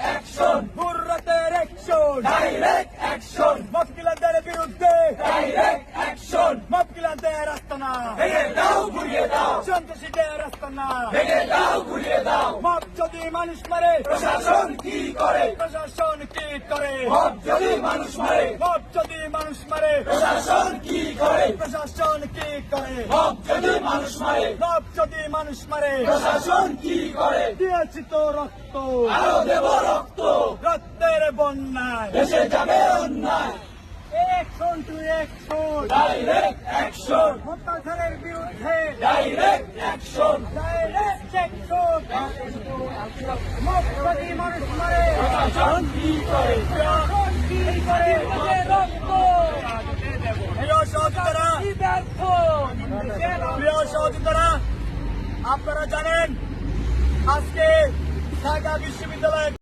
Action, হুররাতের action, direct action, মফকিলানদের বিরুদ্ধে direct action, মফকিলানদের আস্তানা, ভেঙে দাও ঘুরিয়ে দাও, সন্ত্রাসীদের আস্তানা। ভেঙে দাও ঘুরিয়ে দাও। মব যদি মানুষ মারে, প্রশাসন কি করে? প্রশাসন কি করে? মব যদি মানুষ মারে, মব যদি মানুষ মারে, প্রশাসন কি করে? প্রশাসন কি করে? মব যদি মানুষ মারে, মব যদি মানুষ মারে, প্রশাসন কি করে? দিয়েছি তো রক্ত, আরো দেব রক্ত, রক্তের বন্যায়। দেশে যাবে অন্যায়, action to action, direct action, অত্যাচারের বিরুদ্ধে direct action, direct action. Mob যদি মানুষ মারে, প্রশাসন কি করে? প্রশাসন কি করে? রক্ত প্রিয় সহযোগিতারা, প্রিয় সহযোগিতারা, আপনারা জানেন আজকে ঢাকা বিশ্ববিদ্যালয়